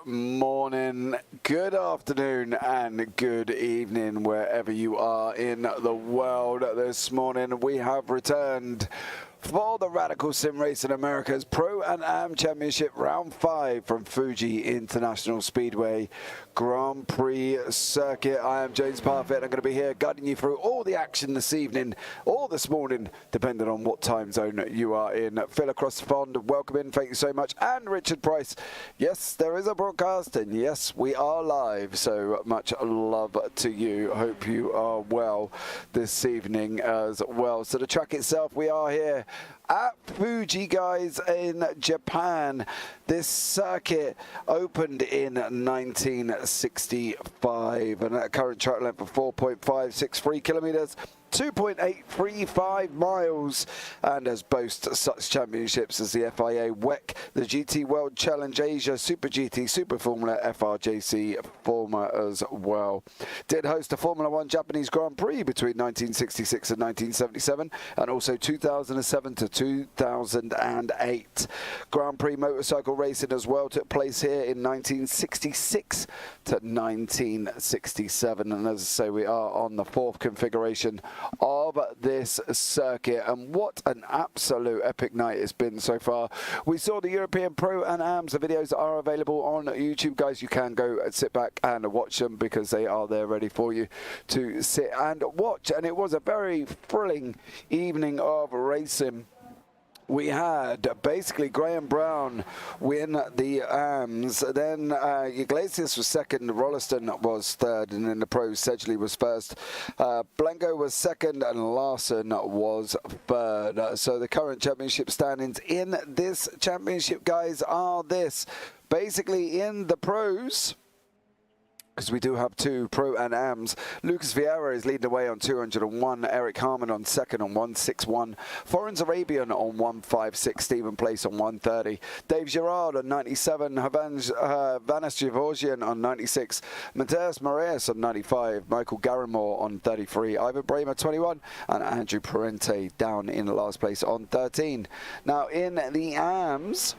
morning, good afternoon, and good evening, wherever you are in the world. This morning, we have returned for the Radical Sim Racing Americas Pro+Am Championship Round 5 from Fuji International Speedway Grand Prix Circuit. I am James Parfitt. I'm going to be here guiding you through all the action this evening or this morning, depending on what time zone you are in. Phil across the pond, welcome in. Thank you so much. And Richard Price. Yes, there is a broadcast, and yes, we are live. So much love to you. Hope you are well this evening as well. So the track itself, we are here at Fuji, guys, in Japan. This circuit opened in 1965 and at a current track length of 4.563 kilometers. 2.835 miles, and has boasts such championships as the FIA WEC, the GT World Challenge Asia, Super GT, Super Formula, FRJC Formula as well. Did host a Formula 1 Japanese Grand Prix between 1966 and 1977, and also 2007 to 2008. Grand Prix motorcycle racing as well took place here in 1966 to 1967, and as I say, we are on the 4th configuration of this circuit, and what an absolute epic night it's been so far. We saw the European Pro+Ams. The videos are available on YouTube, guys. You can go and sit back and watch them because they are there ready for you to sit and watch. And it was a very thrilling evening of racing. We had basically Graham Brown win the AMS, then Iglesias was second, Rolliston was third, and in the pros, Sedgley was first, Blanco was second, and Larson was third. So the current championship standings in this championship, guys, are this. Basically in the pros, because we do have 2 Pro+Ams. Lucas Vieira is leading the way on 201. Eric Harmon on second on 161. Forens Arabian on 156. Stephen Place on 130. Dave Girard on 97. Vanas Gevorgian on 96. Mateus Moraes on 95. Michael Garrimore on 33. Ivan Bramer 21. And Andrew Parente down in the last place on 13. Now in the AMS,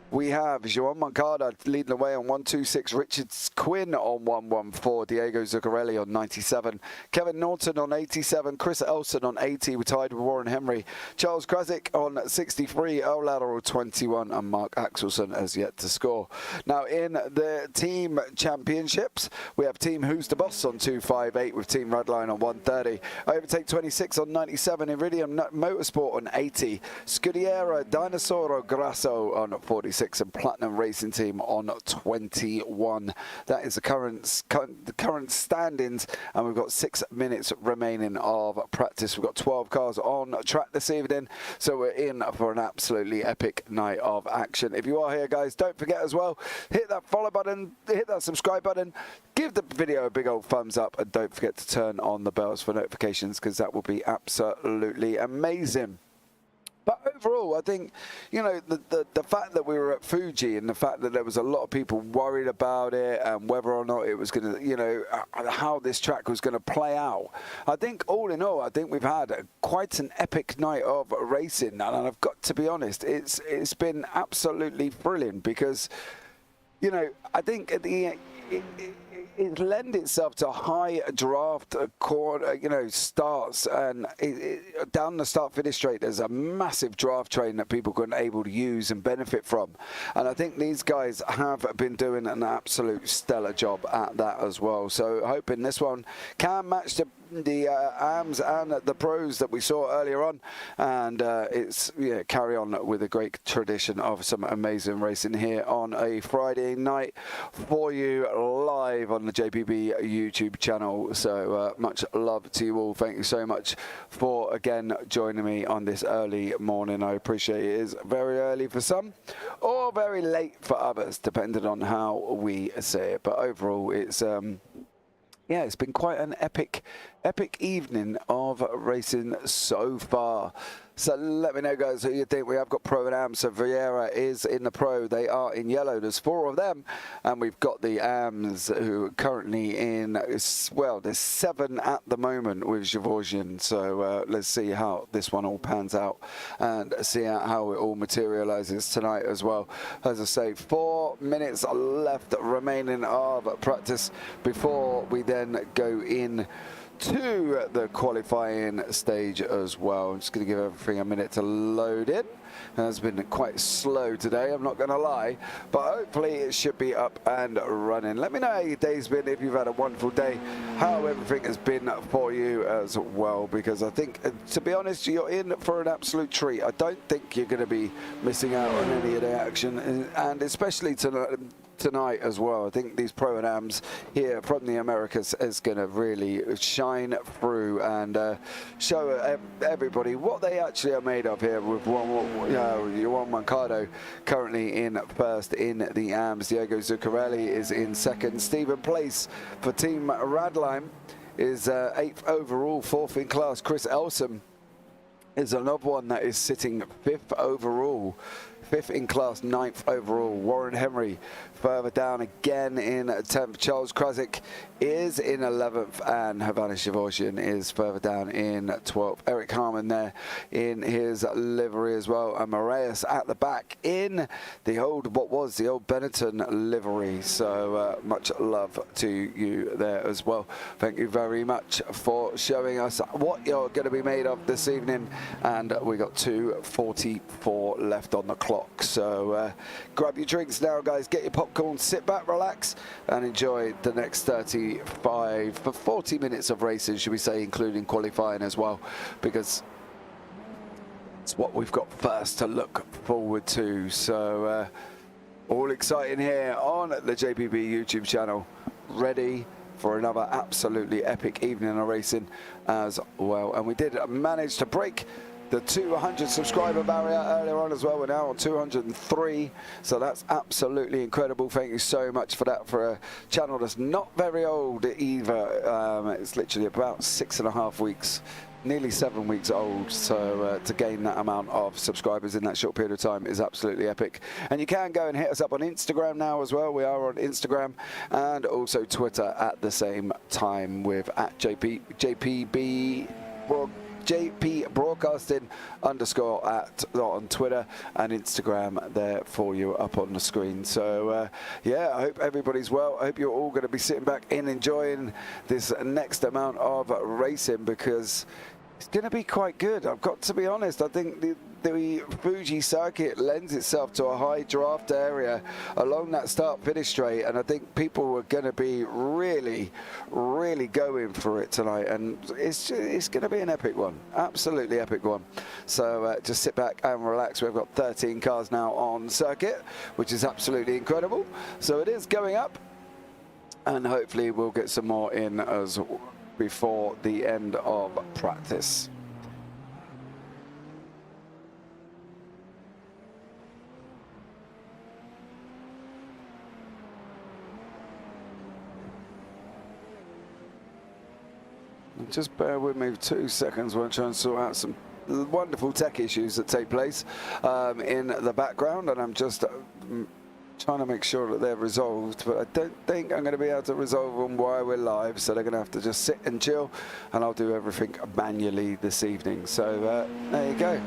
we have Joan Moncada leading the way on 126, Richard Quinn on 114, Diego Zuccarelli on 97, Kevin Norton on 87, Chris Elson on 80, we're tied with Warren Henry, Charles Krasick on 63, Earl Lateral 21, and Mark Axelson has yet to score. Now in the team championships, we have Team Who's the Boss on 258 with Team Redline on 130, Overtake 26 on 97, Iridium Motorsport on 80, Scudiera Dinosauro Grasso on 46, and Platinum Racing Team on 21. That is the current standings, and we've got 6 minutes remaining of practice. We've got 12 cars on track this evening, so we're in for an absolutely epic night of action. If you are here, guys, don't forget as well, hit that follow button, hit that subscribe button, give the video a big old thumbs up, and don't forget to turn on the bells for notifications, because that will be absolutely amazing. But overall, I think, you know, the fact that we were at Fuji and the fact that there was a lot of people worried about it and whether or not it was going to, you know, how this track was going to play out. I think all in all, I think we've had quite an epic night of racing. And I've got to be honest, it's been absolutely brilliant because, you know, I think at the end, it lends itself to high draft starts, and down the start-finish straight, there's a massive draft train that people can able to use and benefit from. And I think these guys have been doing an absolute stellar job at that as well. So hoping this one can match the AMS and the pros that we saw earlier on, and carry on with a great tradition of some amazing racing here on a Friday night for you live on the JPB YouTube channel. So much love to you all. Thank you so much for again joining me on this early morning. I appreciate it. It is very early for some or very late for others, depending on how we say it. But overall, it's yeah, it's been quite an epic evening of racing so far. So let me know, guys, who you think. We have got Pro-Am. So Vieira is in the Pro. They are in yellow. There's 4 of them. And we've got the AMs who are currently in, well, there's 7 at the moment with Gevorgian. So let's see how this one all pans out and see how it all materializes tonight as well. As I say, 4 minutes left remaining of practice before we then go in to the qualifying stage as well. I'm just going to give everything a minute to load in. It has been quite slow today, I'm not going to lie, but hopefully it should be up and running. Let me know how your day's been, if you've had a wonderful day, how everything has been for you as well, because I think, to be honest, you're in for an absolute treat. I don't think you're going to be missing out on any of the action, and especially tonight as well. I think these Pro-Ams here from the Americas is going to really shine through and show everybody what they actually are made of here, with Juan Mancado currently in first in the AMs. Diego Zuccarelli is in second. Stephen Place for Team Radline is 8th overall, 4th in class. Chris Elsom is another one that is sitting 5th overall. 5th in class, 9th overall. Warren Henry further down again in 10th. Charles Krasik is in 11th, and Havana Gevorgian is further down in 12th. Eric Harmon there in his livery as well, and Moraes at the back in the old, what was the old Benetton livery. So much love to you there as well. Thank you very much for showing us what you're going to be made of this evening, and we got 2:44 left on the clock. So grab your drinks now, guys, get your popcorn, sit back, relax, and enjoy the next 40 minutes of racing, should we say, including qualifying as well, because it's what we've got first to look forward to. So all exciting here on the JPB YouTube channel, ready for another absolutely epic evening of racing as well. And we did manage to break the 200 subscriber barrier earlier on as well. We're now on 203, so that's absolutely incredible. Thank you so much for that, for a channel that's not very old either. It's literally about 6.5 weeks, nearly 7 weeks old, so to gain that amount of subscribers in that short period of time is absolutely epic. And you can go and hit us up on Instagram now as well. We are on Instagram and also Twitter at the same time, with at JPB Broadcasting _ on Twitter and Instagram there for you up on the screen. So yeah, I hope everybody's well. I hope you're all going to be sitting back and enjoying this next amount of racing, because it's going to be quite good. I've got to be honest. I think the Fuji circuit lends itself to a high draft area along that start-finish straight, and I think people are going to be really, really going for it tonight, and it's going to be an epic one, absolutely epic one. So just sit back and relax. We've got 13 cars now on circuit, which is absolutely incredible. So it is going up, and hopefully we'll get some more in as before the end of practice. Just bear with me 2 seconds while I'm trying to sort out some wonderful tech issues that take place in the background, and I'm just trying to make sure that they're resolved, but I don't think I'm going to be able to resolve them while we're live, so they're going to have to just sit and chill, and I'll do everything manually this evening. So there you go.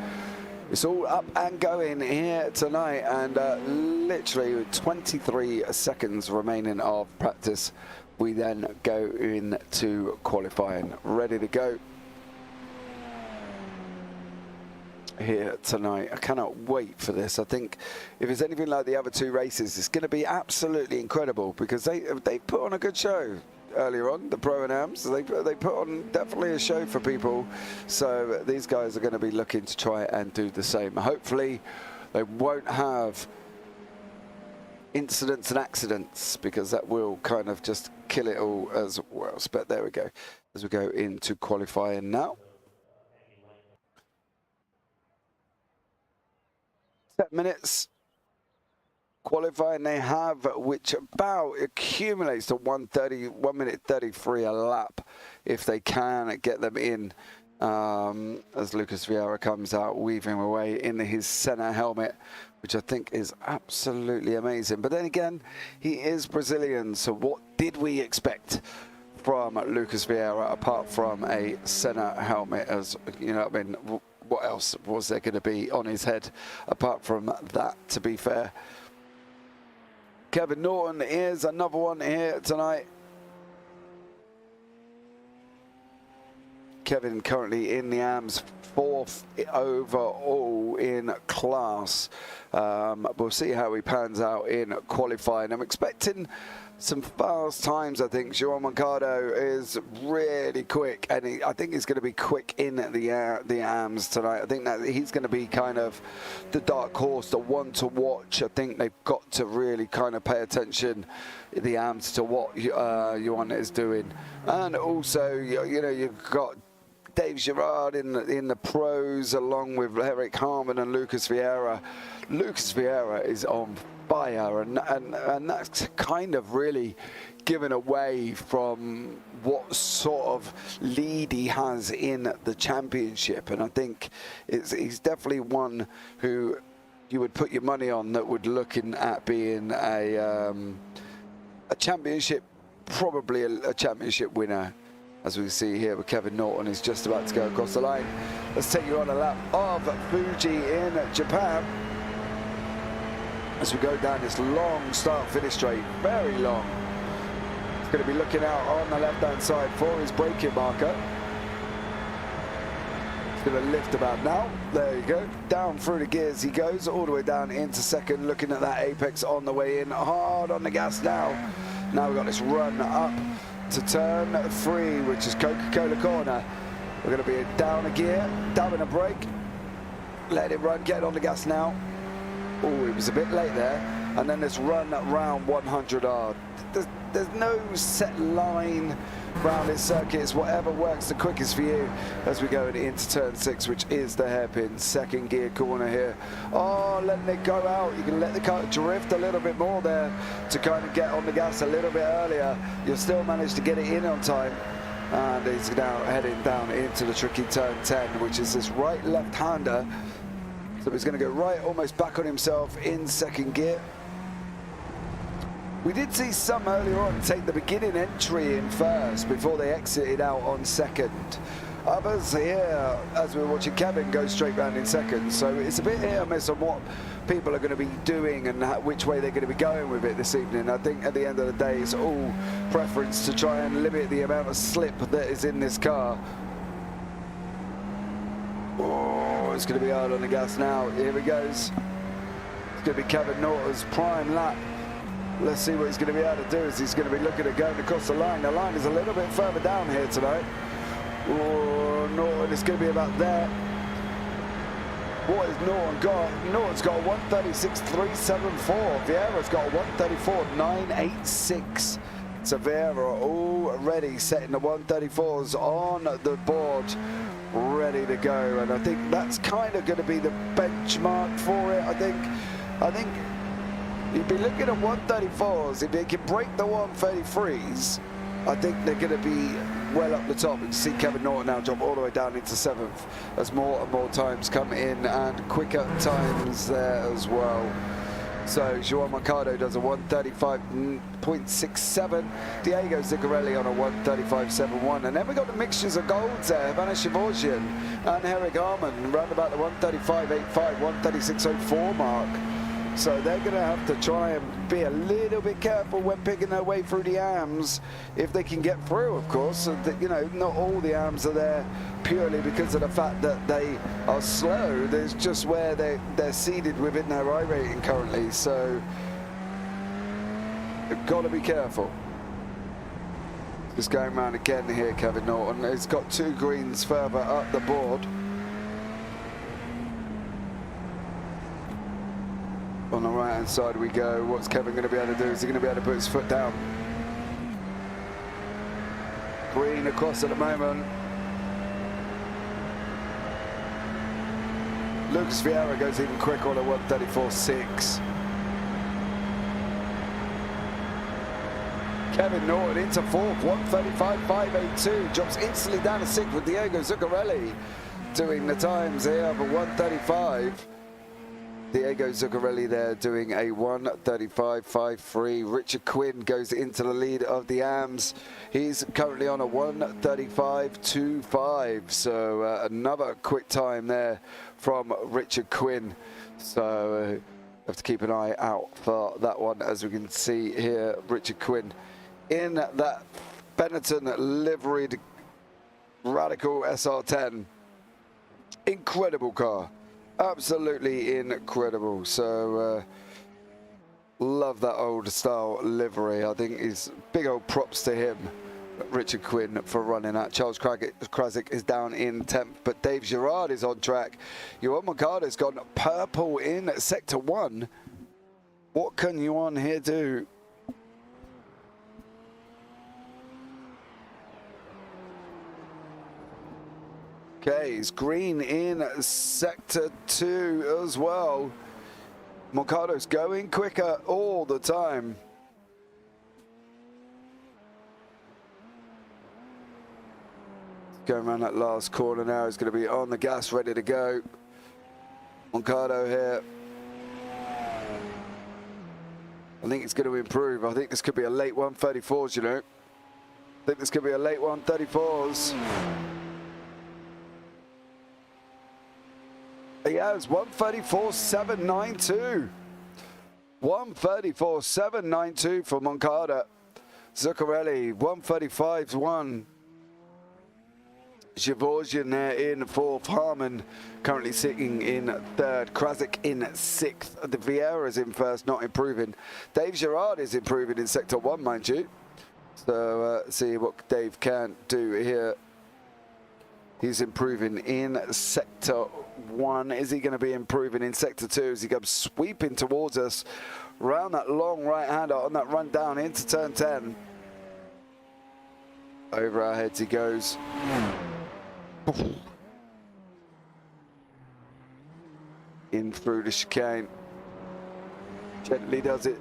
It's all up and going here tonight, and literally 23 seconds remaining of practice. We then go into qualifying, ready to go here tonight. I cannot wait for this. I think if it's anything like the other 2 races, it's going to be absolutely incredible, because they put on a good show earlier on, the Pro-Ams. They put on definitely a show for people. So these guys are going to be looking to try and do the same. Hopefully they won't have incidents and accidents, because that will kind of just kill it all as well. But there we go, as we go into qualifying now. 10 minutes qualifying they have, which about accumulates to 1 minute 33 a lap if they can get them in as Lucas Vieira comes out weaving away in his Senna helmet, which I think is absolutely amazing. But then again, he is Brazilian, so what did we expect from Lucas Vieira apart from a Senna helmet? As you know, I mean, what else was there going to be on his head apart from that, to be fair? Kevin Norton is another one here tonight. Kevin currently in the AMS, 4th overall in class. We'll see how he pans out in qualifying. I'm expecting some fast times. I think João Mercado is really quick, and I think he's going to be quick in the AMS tonight. I think that he's going to be kind of the dark horse, the one to watch. I think they've got to really kind of pay attention, the AMS, to what João is doing. And also, you know, you've got Dave Girard in the pros, along with Eric Harmon and Lucas Vieira. Lucas Vieira is on fire, and that's kind of really given away from what sort of lead he has in the championship. And I think he's definitely one who you would put your money on that would looking at being a championship, probably a championship winner. As we see here with Kevin Norton is just about to go across the line. Let's take you on a lap of Fuji in Japan as we go down this long start-finish straight, very long. He's going to be looking out on the left-hand side for his braking marker. He's going to lift about now. There you go. Down through the gears he goes, all the way down into second, looking at that apex on the way in. Hard on the gas now. Now we've got this run up to turn 3, which is Coca-Cola corner. We're going to be down a gear, dabbing a brake, let it run, get on the gas now. Oh, it was a bit late there. And then this run around 100R. There's no set line around this circuit. It's whatever works the quickest for you as we go into turn 6, which is the hairpin. Second gear corner here. Oh, letting it go out. You can let the car drift a little bit more there to kind of get on the gas a little bit earlier. You'll still manage to get it in on time. And he's now heading down into the tricky turn 10, which is this right left-hander. So he's going to go right, almost back on himself in second gear. We did see some earlier on take the beginning entry in first before they exited out on second. Others here, as we were watching Kevin, go straight round in second. So it's a bit hit or miss on what people are going to be doing and which way they're going to be going with it this evening. I think at the end of the day, it's all preference to try and limit the amount of slip that is in this car. Oh, it's going to be hard on the gas now. Here he goes. It's going to be Kevin Norton's prime lap. Let's see what he's going to be able to do as he's going to be looking at going across the line. The line is a little bit further down here tonight. Oh, Norton is going to be about there. What has Norton got? Norton's got a 136.374. Vieira's got a 134.986. So Vieira already setting the 134s on the board, ready to go. And I think that's kind of going to be the benchmark for it. I think you'd be looking at 134s. If they can break the 133s, I think they're going to be well up the top. You can see Kevin Norton now drop all the way down into 7th as more and more times come in, and quicker times there as well. So João Mercado does a 135.67. Diego Zigarelli on a 135.71. And then we got the mixtures of golds there. Havana Shivorgian and Eric Harmon round about the 135.85, 136.04 mark. So they're going to have to try and be a little bit careful when picking their way through the AMs, if they can get through, of course. So that, you know, not all the AMs are there purely because of the fact that they are slow. There's just where they're seeded within their iRating currently. So you've got to be careful. Just going around again here, Kevin Norton. He's got 2 greens further up the board. On the right hand side we go. What's Kevin going to be able to do? Is he going to be able to put his foot down? Green across at the moment. Lucas Vieira goes even quick on a 134.6. Kevin Norton into fourth, 1:35.582. Jumps instantly down to sixth with Diego Zuccarelli doing the times here for 1:35. Diego Zuccarelli there doing a 1:35.53. Richard Quinn goes into the lead of the AMs. He's currently on a 1:35.25. So another quick time there from Richard Quinn. So have to keep an eye out for that one. As we can see here, Richard Quinn in that Benetton liveried Radical SR10. Incredible car. Absolutely incredible. So love that old style livery. I think it's big old props to him, Richard Quinn, for running that. Charles Krasick is down in 10th, but Dave Girard is on track. Johan Moncada's gone purple in sector 1. What can Johan here do? Okay, it's green in sector 2 as well. Moncado's going quicker all the time. Going around that last corner now. He's going to be on the gas, ready to go. Moncado here. I think it's going to improve. I think this could be a late 1:34s, you know. I think this could be a late 1:34s. He has 1:34.792. 1:34.792 for Moncada. Zuccarelli, 1:35.1. Gevorgian there in fourth. Harmon currently sitting in third. Krasick in sixth. The Vieira's in first, not improving. Dave Girard is improving in sector 1, mind you. So see what Dave can do here. He's improving in sector 1. Is he going to be improving in sector 2 as he comes sweeping towards us around that long right-hander on that run down into turn 10? Over our heads he goes. In through the chicane. Gently does it,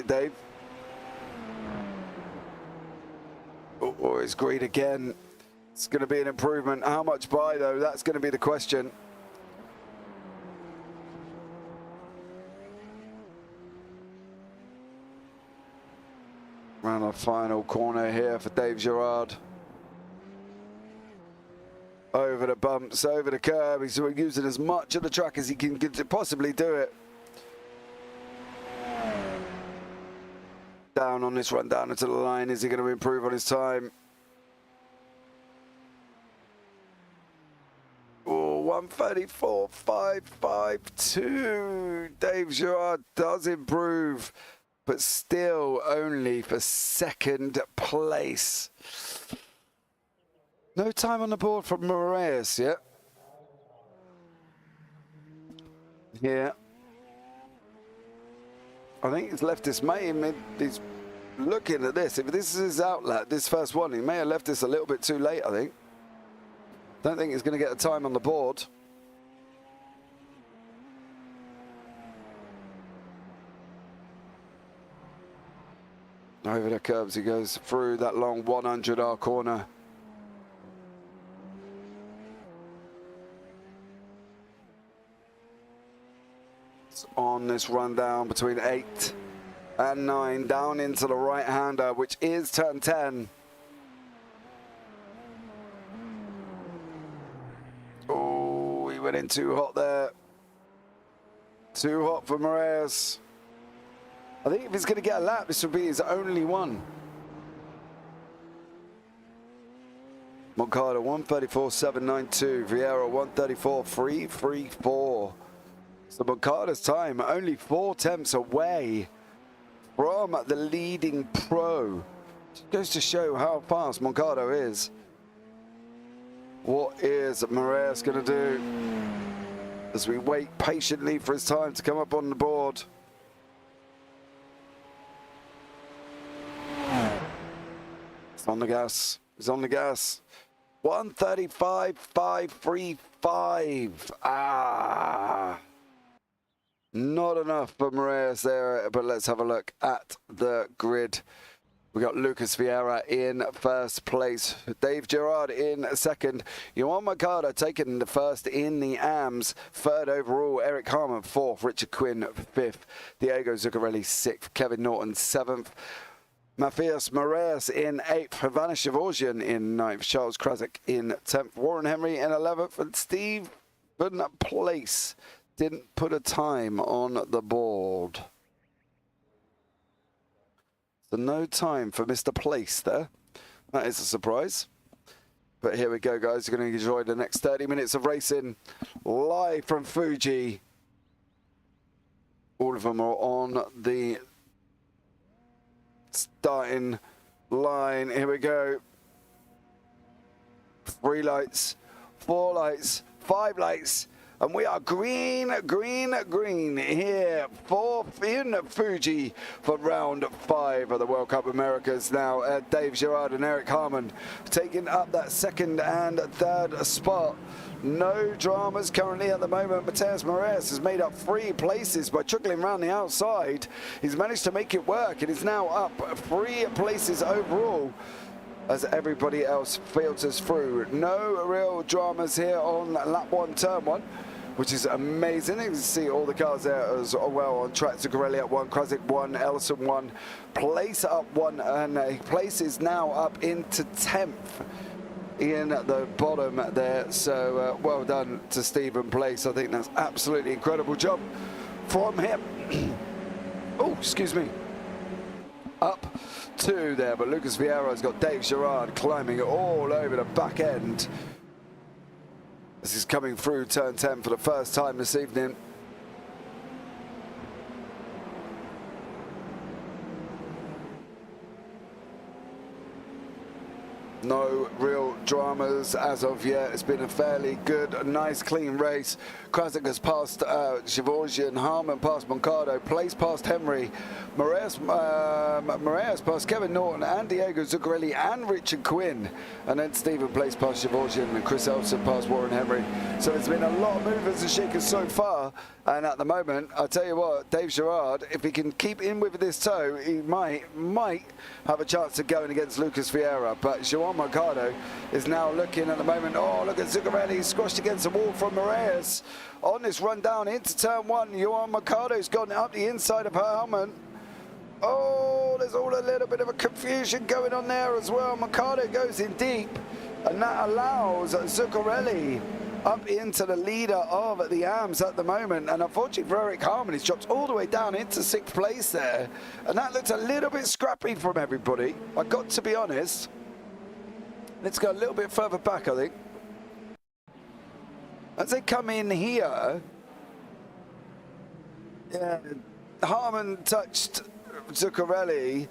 Dave. Oh, it's green again. It's going to be an improvement. How much by, though? That's going to be the question. Around the final corner here for Dave Girard. Over the bumps, over the curb. He's using as much of the track as he can possibly do it. Down on this run down into the line. Is he going to improve on his time? 1:34.552. Dave Girard does improve, but still only for second place. No time on the board from Moraes yet. Yeah. I think he's left this he's looking at this. If this is his outlet, this first one, he may have left this a little bit too late, I think. Don't think he's going to get a time on the board. Over the curbs he goes through that long 100R corner. It's on this run down between 8 and 9, down into the right-hander, which is turn 10. Oh, he went in too hot there. Too hot for Moraes. I think if he's going to get a lap, this will be his only one. Moncada 1:34.792. Vieira 1:34.334. So Moncada's time only 4 tenths away from the leading pro. Just goes to show how fast Moncada is. What is Moraes going to do as we wait patiently for his time to come up on the board? He's on the gas. He's on the gas. 1:35.535. Ah. Not enough for Moraes there, but let's have a look at the grid. We got Lucas Vieira in first place, Dave Gerard in second, Johan Mercado taking the first in the AMs, third overall, Eric Harmon fourth, Richard Quinn fifth, Diego Zuccarelli sixth, Kevin Norton seventh, Matthias Moraes in 8th, Havana Shivorgian in 9th, Charles Krasik in 10th, Warren Henry in 11th, and Stephen Place didn't put a time on the board. So no time for Mr. Place there. That is a surprise. But here we go, guys. You're going to enjoy the next 30 minutes of racing live from Fuji. All of them are on the starting line. Here we go. 3 lights, 4 lights, 5 lights. And we are green, green, green here in Fuji for round 5 of the World Cup Americas. Now, Dave Gerard and Eric Harmon taking up that 2nd and 3rd spot. No dramas currently at the moment. Matthias Moraes has made up 3 places by trickling around the outside. He's managed to make it work. It is now up 3 places overall, as everybody else filters through. No real dramas here on lap 1, turn 1, which is amazing. You can see all the cars there as well on track. Zuccarelli at 1, Krasik 1, Ellison 1, Place up 1, and Place is now up into 10th in the bottom there. So well done to Stephen Place. I think that's absolutely incredible job from him. Oh, excuse me. Up 2 there, but Lucas Vieira's got Dave Gerard climbing all over the back end. This is coming through turn 10 for the first time this evening. No real dramas as of yet. It's been a fairly good, nice, clean race. Krasik has passed Shivorgian, Harmon past Moncado, Place past Henry, Moraes past Kevin Norton and Diego Zuccarelli and Richard Quinn, and then Stephen Place past Shivorgian and Chris Elson past Warren Henry. So there's been a lot of movers and shakers so far, and at the moment, I'll tell you what, Dave Gerard, if he can keep in with this toe, he might have a chance of going against Lucas Vieira, but Johan Mercado is now looking at the moment. Oh, look at Zuccarelli squashed against the wall from Moraes. On this run down into turn 1, Johan Mercado's gone up the inside of Harmon. Oh, there's all a little bit of a confusion going on there as well. Mercado goes in deep, and that allows Zuccarelli up into the leader of the AMs at the moment. And unfortunately for Eric Harmon, he's dropped all the way down into 6th place there. And that looks a little bit scrappy from everybody, I've got to be honest. Let's go a little bit further back, I think. As they come in here, yeah, Harmon touched Zuccarelli,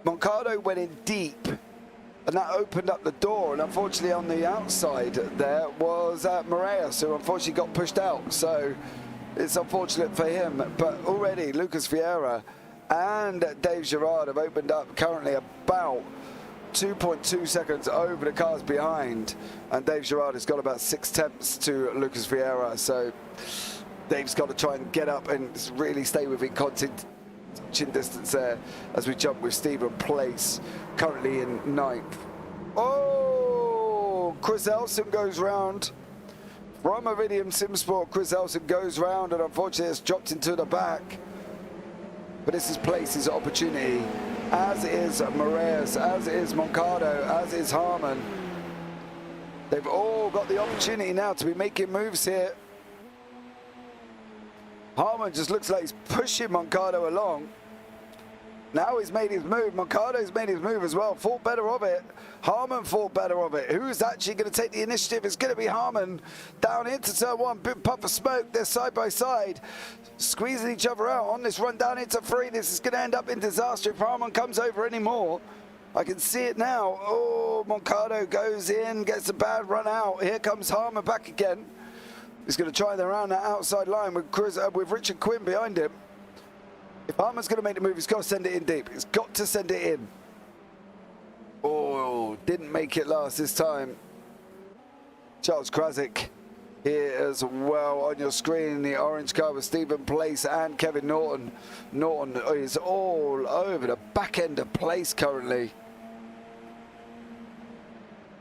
Moncado went in deep, and that opened up the door, and unfortunately on the outside there was Moraes, who unfortunately got pushed out, so it's unfortunate for him. But already Lucas Vieira and Dave Gerard have opened up currently about 2.2 seconds over the cars behind, and Dave Gerard has got about 6/10 to Lucas Vieira, so Dave's got to try and get up and really stay within touching distance there as we jump with Stephen Place currently in 9th. Oh, Chris Elson goes round from Iridium Simsport. Chris Elson goes round, and unfortunately it's dropped into the back, but this is Place's opportunity, as is Moraes, as is Moncado, as is Harmon. They've all got the opportunity now to be making moves here. Harmon just looks like he's pushing Moncado along. Now he's made his move. Moncado's made his move as well. Thought better of it. Harmon thought better of it. Who's actually going to take the initiative? It's going to be Harmon. Down into turn 1. Big puff of smoke. They're side by side, squeezing each other out on this run down into 3. This is going to end up in disaster if Harmon comes over anymore. I can see it now. Oh, Moncado goes in, gets a bad run out. Here comes Harmon back again. He's going to try around that outside line with Richard Quinn behind him. If Harmon's going to make the move, he's got to send it in deep. He's got to send it in. Oh, didn't make it last this time. Charles Krasik here as well on your screen. The orange car with Stephen Place and Kevin Norton. Norton is all over the back end of Place currently,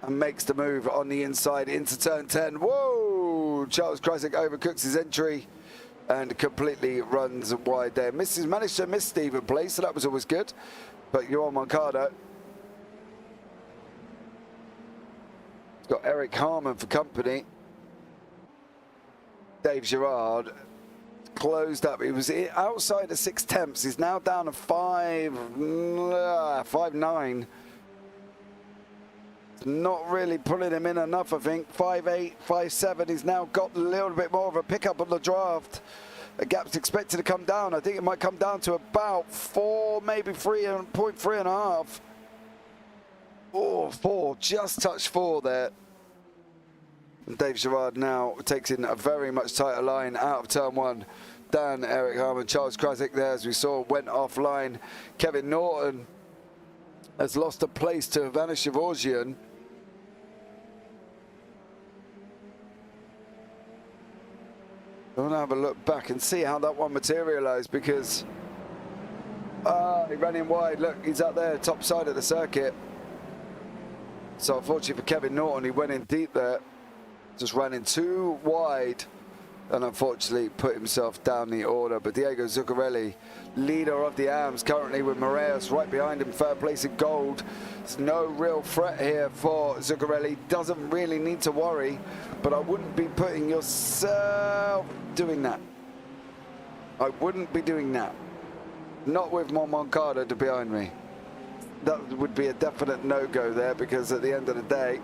and makes the move on the inside into turn 10. Whoa! Charles Kreisig overcooks his entry and completely runs wide there. Managed to miss Stephen Place, so that was always good. But you're on Moncada. He's got Eric Harmon for company. Dave Gerard closed up. He was outside of 6/10. He's now down to 5.9. Not really pulling him in enough, I think. 5.8, 5.7. He's now got a little bit more of a pickup on the draft. The gap's expected to come down. I think it might come down to about 4, maybe 3.3.5. Oh, 4, just touched 4 there. And Dave Gerard now takes in a very much tighter line out of turn 1. Dan, Eric Harmon, Charles Krasik there, as we saw, went offline. Kevin Norton has lost a place to Ivana Shivorgian. I want to have a look back and see how that one materialized, because he ran in wide. Look, he's up there, top side of the circuit. So unfortunately for Kevin Norton, he went in deep there, just ran in too wide, and unfortunately put himself down the order. But Diego Zuccarelli, leader of the AMS, currently with Moraes right behind him, third place in gold. There's no real threat here for Zuccarelli. Doesn't really need to worry, but I wouldn't be putting yourself doing that. I wouldn't be doing that. Not with Moncada to behind me. That would be a definite no-go there, because at the end of the day,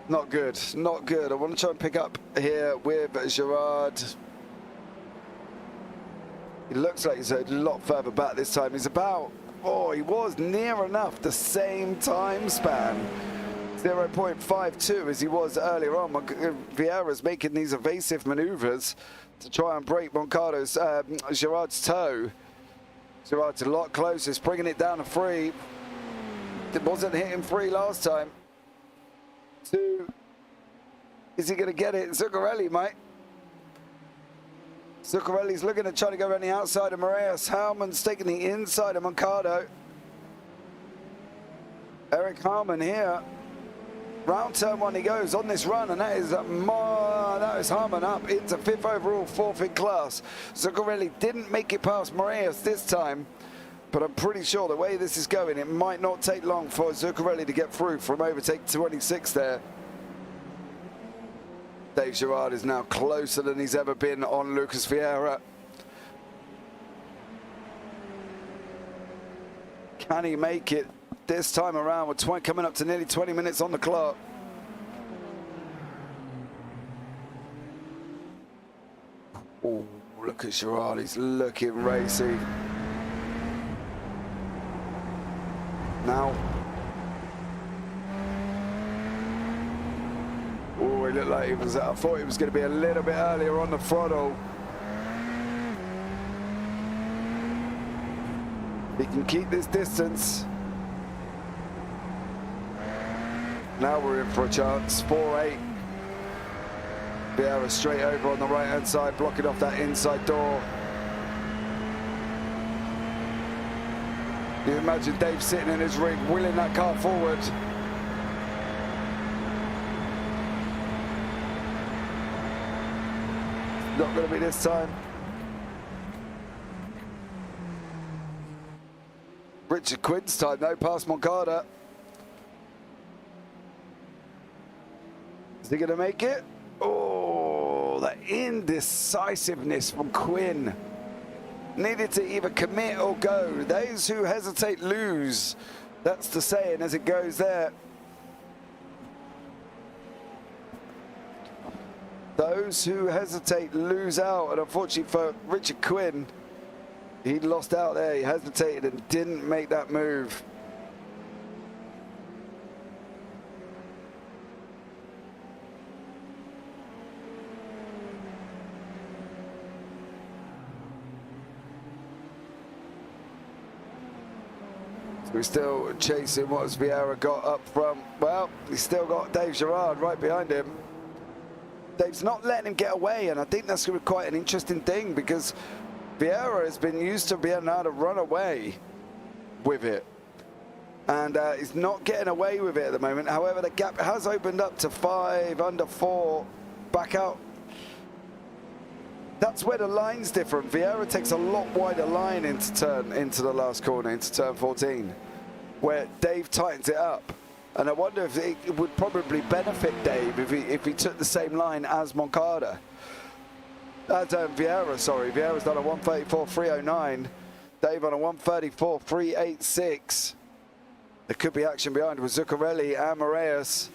not good, not good. I want to try and pick up here with Gerard. He looks like he's a lot further back this time. He's about, oh, he was near enough the same time span. 0.52 as he was earlier on. Vieira's making these evasive maneuvers to try and break Moncada's, Gerard's toe. Gerard's a lot closer, he's bringing it down to 3. It wasn't hitting 3 last time. 2. Is he going to get it? Zuccarelli, mate. Zuccarelli's looking to try to go around the outside of Moraes. Harmon's taking the inside of Moncada. Eric Harmon here. Round turn 1 he goes on this run, and that is Harmon up into 5th overall, 4th in class. Zuccarelli didn't make it past Moraes this time, but I'm pretty sure the way this is going, it might not take long for Zuccarelli to get through from overtake 26 there. Dave Gerard is now closer than he's ever been on Lucas Vieira. Can he make it this time around with coming up to nearly 20 minutes on the clock? Oh, look at Gerard, he's looking racy. Now. Oh, he looked like he was, I thought he was going to be a little bit earlier on the throttle. He can keep this distance. Now we're in for a chance. 4.8. Vieira straight over on the right-hand side, blocking off that inside door. You imagine Dave sitting in his rig, wheeling that car forward. Not going to be this time. Richard Quinn's time though, past Moncada. Is he going to make it? Oh, the indecisiveness from Quinn. Needed to either commit or go. Those who hesitate lose. That's the saying as it goes there. Those who hesitate lose out, and unfortunately for Richard Quinn, he lost out there. He hesitated and didn't make that move. We're still chasing what's Vieira got up front. Well, he's still got Dave Gerard right behind him. Dave's not letting him get away, and I think that's going to be quite an interesting thing because Vieira has been used to being able to run away with it. And he's not getting away with it at the moment. However, the gap has opened up to 5 under 4. Back out. That's where the line's different. Vieira takes a lot wider line into the last corner, into turn 14, where Dave tightens it up. And I wonder if it would probably benefit Dave if he took the same line as Moncada. Vieira, sorry. Vieira's done a 134.309. Dave on a 134.386. There could be action behind with Zuccarelli and Moraes.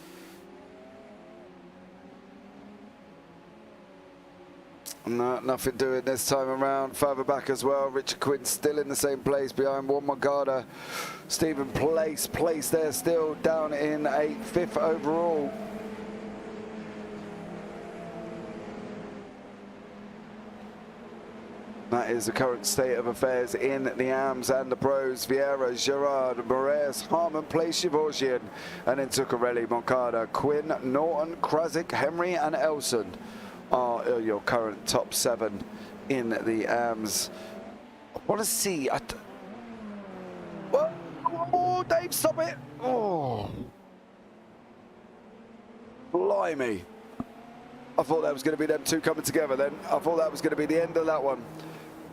No, nothing doing this time around. Further back as well. Richard Quinn still in the same place behind Juan Moncada. Stephen Place there still down in 5th overall. That is the current state of affairs in the AMs and the pros. Vieira, Gerard, Moraes, Harmon, Place, Shivorgian, and then Zuccarelli, Moncada, Quinn, Norton, Krasick, Henry, and Elson are your current top 7 in the AMs. I want to see. Oh, Dave, stop it! Oh, blimey! I thought that was going to be them two coming together. Then I thought that was going to be the end of that one.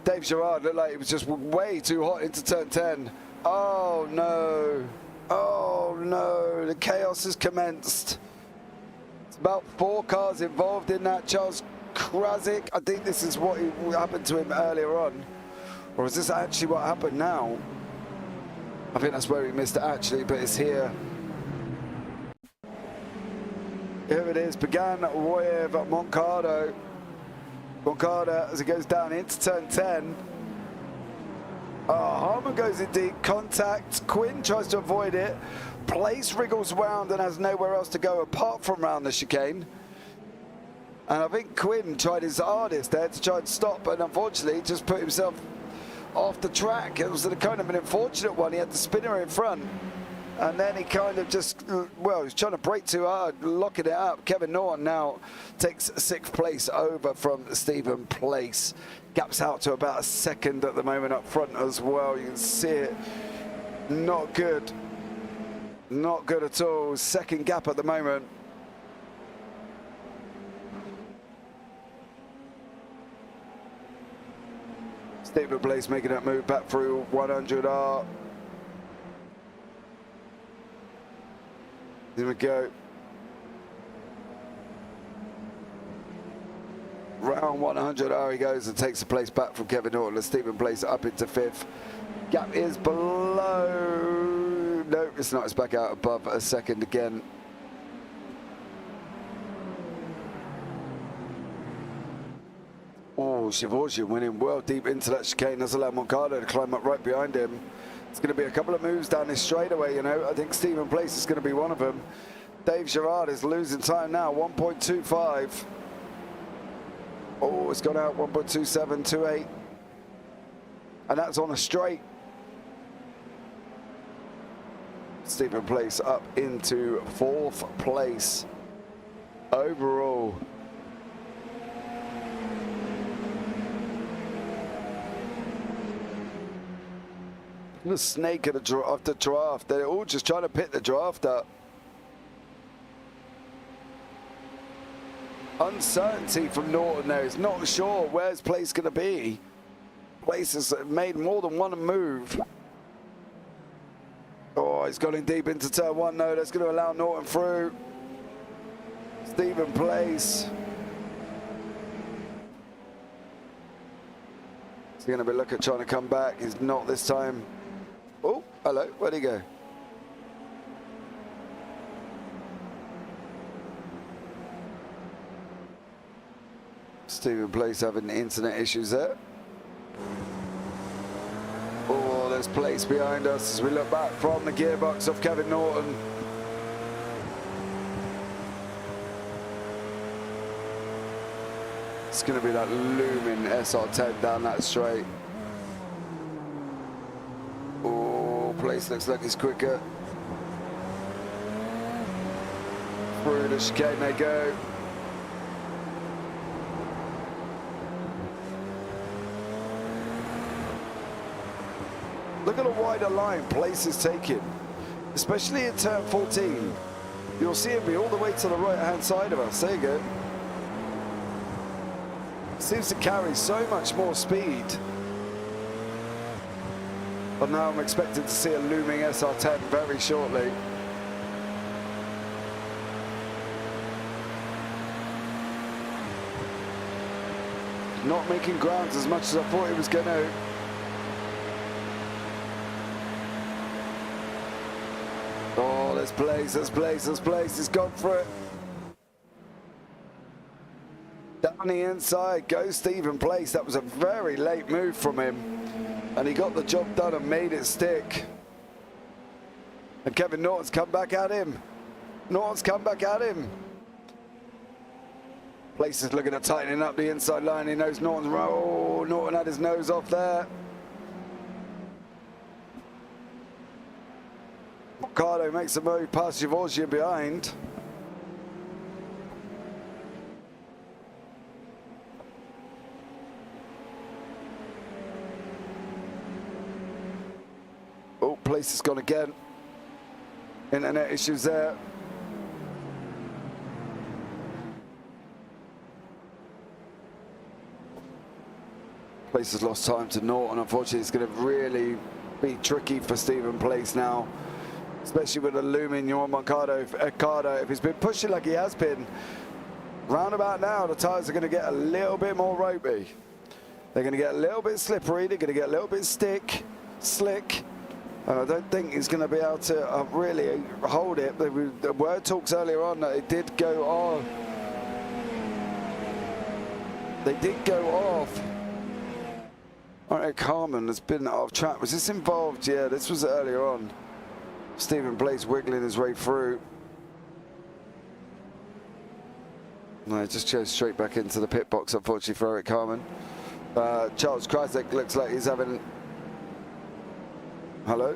Dave Gerard looked like he was just way too hot into turn 10. Oh no! Oh no! The chaos has commenced. It's about 4 cars involved in that. Charles Krasick, I think this is what happened to him earlier on. Or is this actually what happened now? I think that's where he missed it actually, but it's here. Here it is, began with Moncada. Moncada as he goes down into turn 10. Harmon goes in deep contact. Quinn tries to avoid it. Place wriggles round and has nowhere else to go apart from round the chicane. And I think Quinn tried his hardest there to try and stop, but unfortunately just put himself off the track. It was kind of an unfortunate one. He had the spinner in front. And then he kind of just, well, he was trying to brake too hard, locking it up. Kevin Norton now takes 6th place over from Stephen Place. Gaps out to about a second at the moment up front as well. You can see it. Not good. Not good at all. Second gap at the moment. Stephen Place making that move back through 100R. Here we go. Round 100R he goes and takes the place back from Kevin Norton and Stephen Place up into 5th. Gap is below. No, it's not. It's back out above a second again. Oh, Shivorgian went in well deep into that chicane. Does allow Moncada to climb up right behind him. It's going to be a couple of moves down this straightaway, you know. I think Stephen Place is going to be one of them. Dave Gerard is losing time now, 1.25. Oh, it's gone out, 1.2728. And that's on a straight. Stephen Place up into 4th place overall. The snake of the draft. They're all just trying to pick the draft up. Uncertainty from Norton there. He's not sure where's Place going to be. Place has made more than one move. Oh, he's gone in deep into turn 1. No, that's going to allow Norton through. Stephen Place. He's going to be looking at trying to come back. He's not this time. Oh, hello, where'd he go? Stephen Place having internet issues there. Oh, there's Place behind us as we look back from the gearbox of Kevin Norton. It's going to be that looming SR10 down that straight. Place looks like he's quicker. Through the chicane they go. Look at the wider line Place is taking, especially in turn 14. You'll see him be all the way to the right-hand side of us. There you go. Seems to carry so much more speed. But now I'm expecting to see a looming SR10 very shortly. Not making grounds as much as I thought he was going to. Oh, there's Place, there's Place, there's Place. He's gone for it. Down the inside goes Stephen Place. That was a very late move from him. And he got the job done and made it stick. And Kevin Norton's come back at him. Norton's come back at him. Place is looking at tightening up the inside line. He knows Norton's, oh, Norton had his nose off there. Ricardo makes a move past Gevorgian behind. Oh, Place has gone again. Internet issues there. Place has lost time to Norton. Unfortunately, it's going to really be tricky for Stephen Place now, especially with a looming Johan Mercado. If he's been pushing like he has been, round about now, the tyres are going to get a little bit more ropey. They're going to get a little bit slippery. They're going to get a little bit slick. I don't think he's going to be able to really hold it. There were talks earlier on that it did go on. They did go off. All right, Carmen has been off track. Was this involved? Yeah, this was earlier on. Stephen Place wiggling his way through. No, just goes straight back into the pit box, unfortunately for Eric Carmen. Charles Krasik looks like he's having... Hello?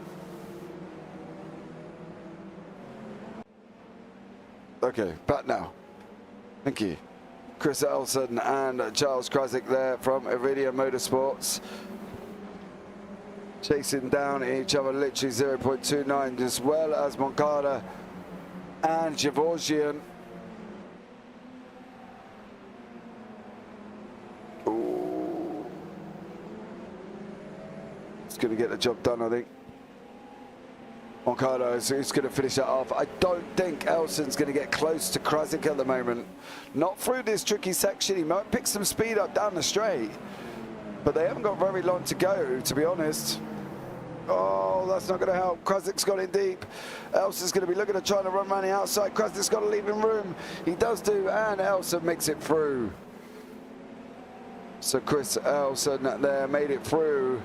Okay, back now. Thank you. Chris Elson and Charles Krasik there from Iridium Motorsports. Chasing down each other, literally 0.29, as well as Moncada and Gevorgian. Ooh. It's going to get the job done, I think. Moncada is going to finish that off. I don't think Elson's going to get close to Krasik at the moment. Not through this tricky section. He might pick some speed up down the straight, but they haven't got very long to go, to be honest. Oh, that's not going to help. Krasik's got in deep. Elson's going to be looking at trying to run around the outside. Krasik's got to leave him room. He does do, and Elson makes it through. So Chris Elson there made it through.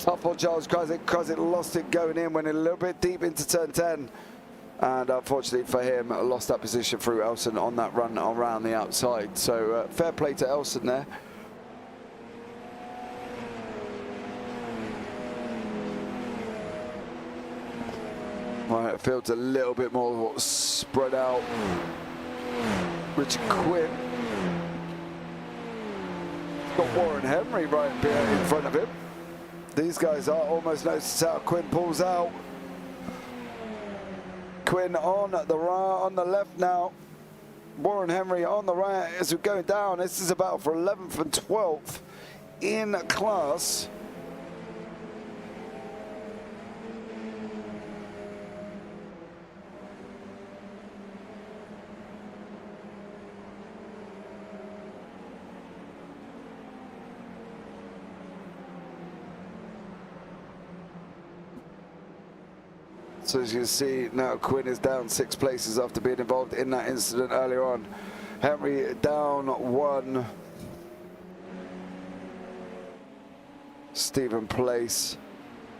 Up on Charles Krasik. Krasik lost it going in, went a little bit deep into turn 10. And unfortunately for him, lost that position through Elson on that run around the outside. So fair play to Elson there. Right, field's a little bit more spread out. Richard Quinn. Got Warren Henry right in front of him. These guys are almost noticed how Quinn pulls out. Quinn on the left now. Warren Henry on the right as we're going down. This is a battle for 11th and 12th in class. So as you can see, now Quinn is down 6 places after being involved in that incident earlier on. Henry down 1. Stephen Place,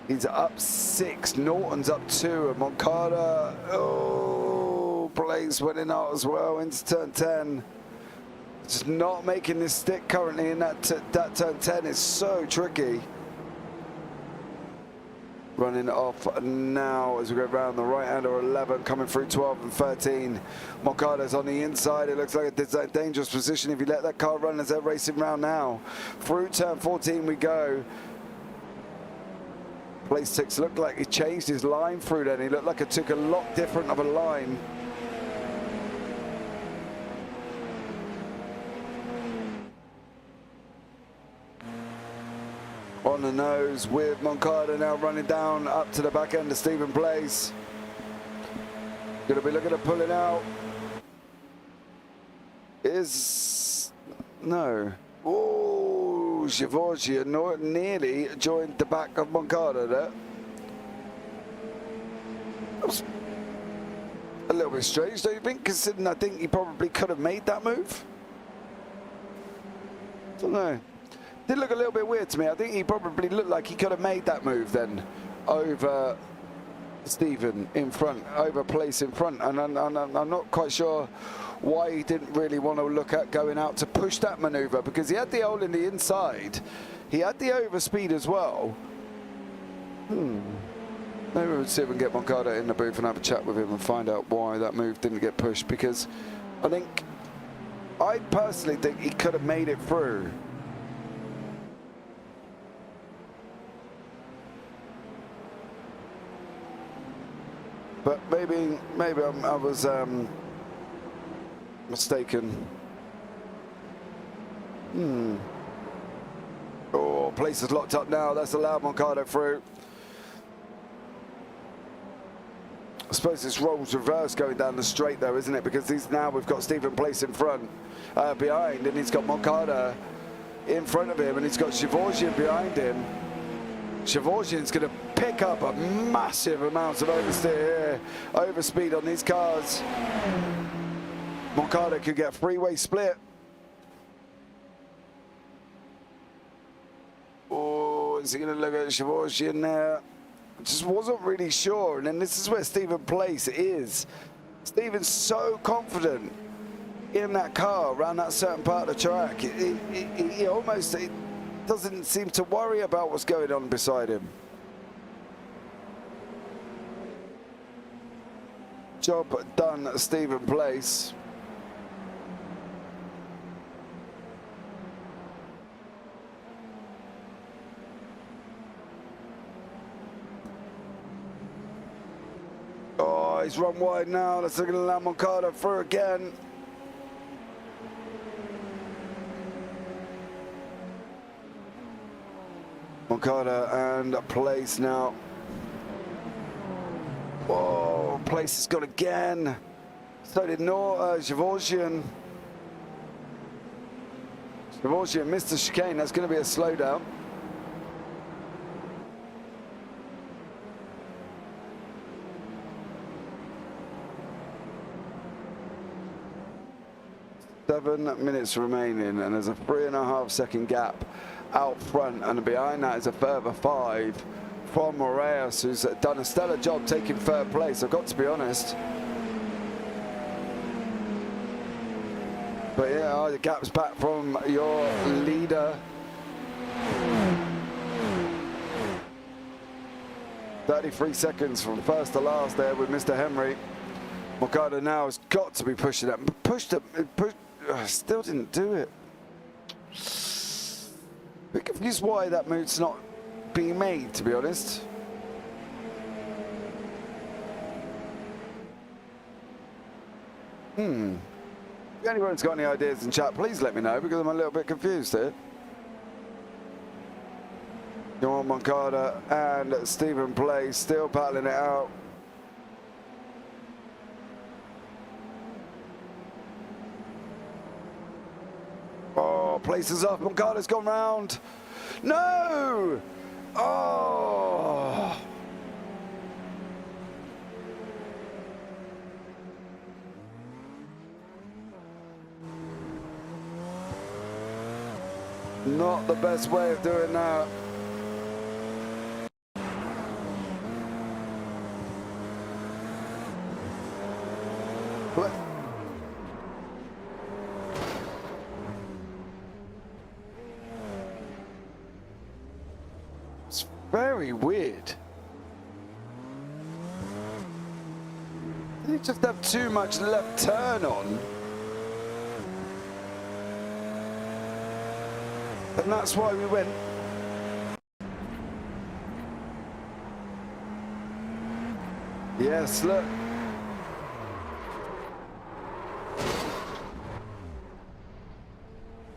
he's up 6. Norton's up 2. And Moncada, oh, Place went in out as well into turn 10. Just not making this stick currently in that turn 10 is so tricky. Running off now as we go round the right-hander 11, coming through 12 and 13. Moncada's on the inside. It looks like a dangerous position if you let that car run as they're racing round now. Through turn 14 we go. Place 6 looked like he changed his line through then. He looked like it took a lot different of a line. On the nose with Moncada now running down up to the back end of Stephen Place. Gonna be looking at pulling out. No. Oh, Givorgia nearly joined the back of Moncada there. That was a little bit strange, don't you think? Considering I think he probably could have made that move. I don't know. Did look a little bit weird to me. I think he probably looked like he could have made that move then over Stephen in front, over Place in front. And I'm not quite sure why he didn't really want to look at going out to push that maneuver, because he had the hole in the inside. He had the overspeed as well. Maybe we'll see if we can get Moncada in the booth and have a chat with him and find out why that move didn't get pushed, because I personally think he could have made it through. But maybe I was mistaken. Oh, Place is locked up now. That's allowed Moncada through. I suppose this role's reversed going down the straight though, isn't it? Because we've got Stephen Place in front, behind, and he's got Moncada in front of him, and he's got Givorgian behind him. Givorgian's going to pick up a massive amount of oversteer here, overspeed on these cars. Moncada could get a three-way split. Oh, is he going to look at Givorgian there? Just wasn't really sure. And then this is where Stephen Place is. Stephen's so confident in that car around that certain part of the track. He almost doesn't seem to worry about what's going on beside him. Job done at Stephen Place. Oh, he's run wide now. That's going to allow Moncada through again. Moncada and Place now. Whoa, Place has gone again. So did Givorgian. Givorgian missed the chicane. That's going to be a slowdown. Seven minutes remaining, and there's a 3.5-second gap out front, and behind that is a further 5 from Moraes, who's done a stellar job taking third place, I've got to be honest. But yeah, the gap's back from your leader. 33 seconds from first to last there with Mr. Henry. Moncada now has got to be pushing it. Still didn't do it. A bit confused why that move's not being made, to be honest. If anyone's got any ideas in chat, please let me know, because I'm a little bit confused here. Come on, Moncada and Stephen Place still battling it out. Oh, Place is off. Moncada's gone round. No! Oh! Not the best way of doing that. It's very weird. He just have too much left turn on. And that's why we went. Yes, look.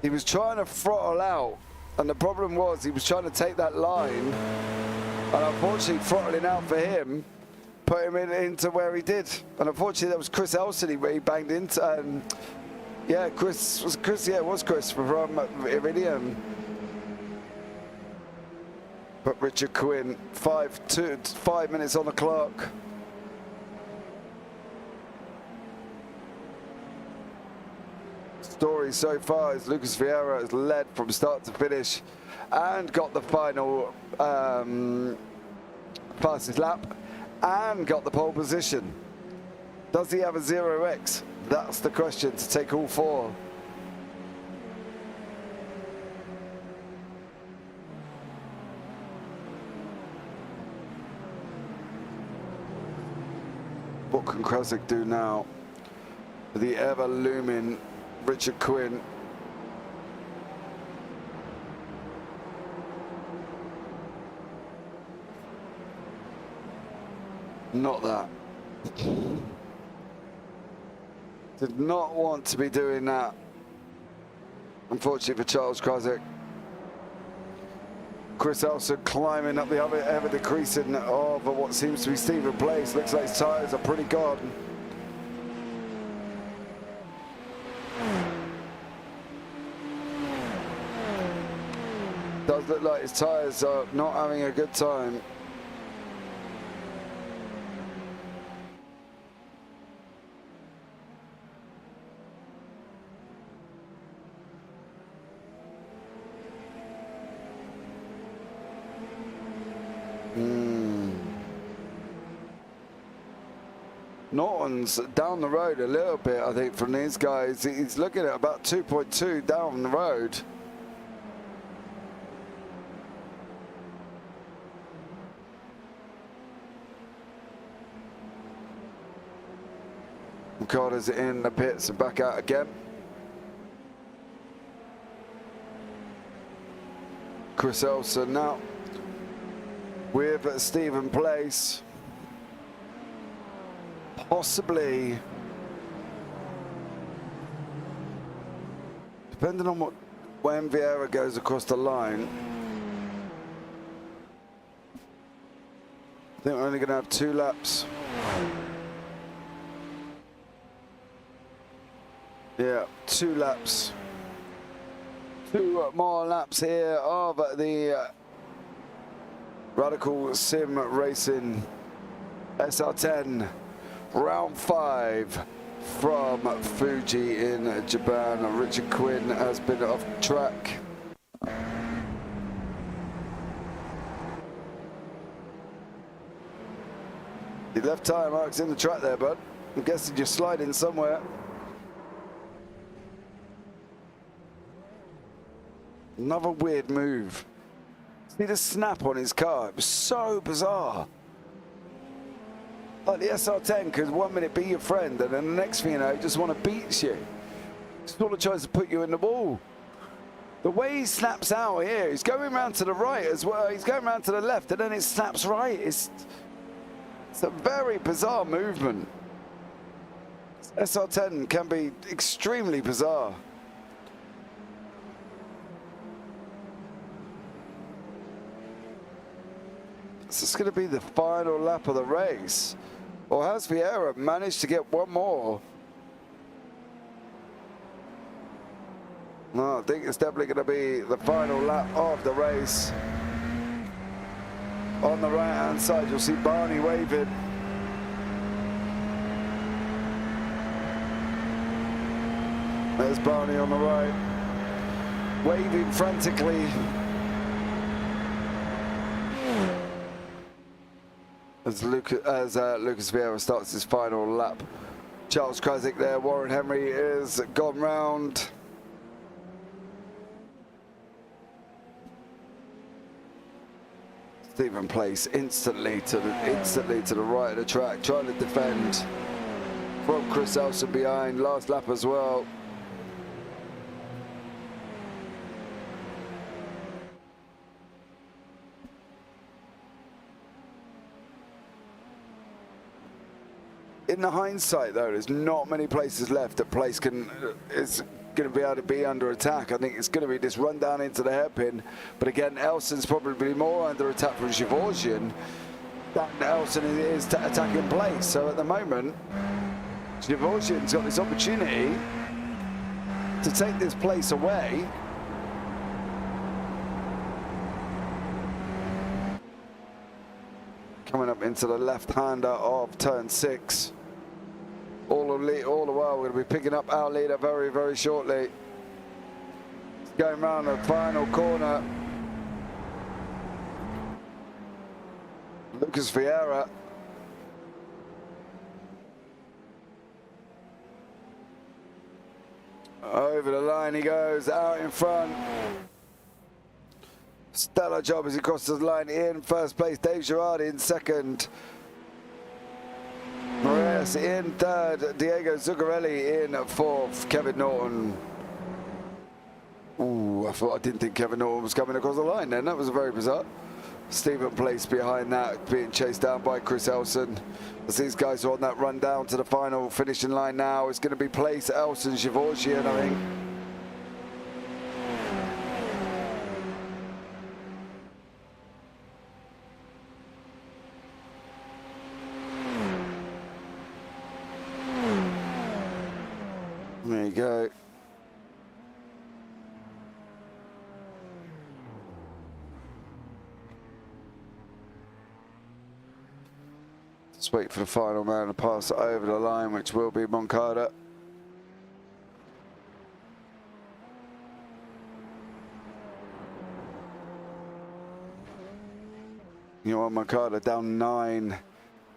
He was trying to throttle out, and the problem was he was trying to take that line, and unfortunately throttling out for him put him into where he did. And unfortunately that was Chris Elson he banged into. Yeah, Chris from Iridium. But Richard Quinn, 5 minutes on the clock. Story so far is Lucas Vieira has led from start to finish and got the final fastest lap and got the pole position. Does he have a 0x? That's the question to take all four. What can Krasik do now? The ever-looming Richard Quinn. Not that. Did not want to be doing that. Unfortunately for Charles Krasik. Chris Elson climbing up the ever decreasing of what seems to be Stephen Place. Looks like his tyres are pretty gone. Does look like his tyres are not having a good time. Norton's down the road a little bit, I think, from these guys. He's looking at about 2.2 down the road. Carter's in the pits and back out again. Chris Elson now with Stephen Place. Possibly, depending on when Vieira goes across the line, I think we're only going to have 2 laps. Yeah, 2 laps. 2 more laps here of the Radical Sim Racing SR10. Round 5 from Fuji in Japan. Richard Quinn has been off track. You left tyre marks in the track there, bud. I'm guessing you're sliding somewhere. Another weird move. See the snap on his car? It was so bizarre. Like the SR10 could 1 minute be your friend, and then the next thing you know, just want to beat you. Sort of tries to put you in the wall. The way he snaps out here, he's going round to the right as well. He's going round to the left, and then it snaps right. It's a very bizarre movement. SR10 can be extremely bizarre. This is going to be the final lap of the race. Or has Vieira managed to get one more? No, I think it's definitely going to be the final lap of the race. On the right-hand side, you'll see Barney waving. There's Barney on the right, waving frantically. As Lucas Vieira starts his final lap. Charles Krasik there, Warren Henry is gone round. Stephen Place instantly to the right of the track, trying to defend. from Chris Elson behind, last lap as well. In the hindsight, though, there's not many places left that place is going to be able to be under attack. I think it's going to be this run down into the hairpin. But again, Elson's probably more under attack from Chevauchian than Elson is attacking place. So at the moment, Chevauchian's got this opportunity to take this place away. Coming up into the left-hander of turn 6. All the while, we're going to be picking up our leader very, very shortly. It's going round the final corner. Lucas Vieira. Over the line he goes, out in front. Stellar job as he crosses the line in first place. Dave Girardi in second. Moraes in third. Diego Zuccarelli in fourth. Kevin Norton. Ooh, I didn't think Kevin Norton was coming across the line then. That was very bizarre. Stephen Place behind that, being chased down by Chris Elson. As these guys are on that run down to the final finishing line now, it's going to be Place, Elson, Chevauchian, I think. There you go. Let's wait for the final man to pass over the line, which will be Moncada. Moncada down 9.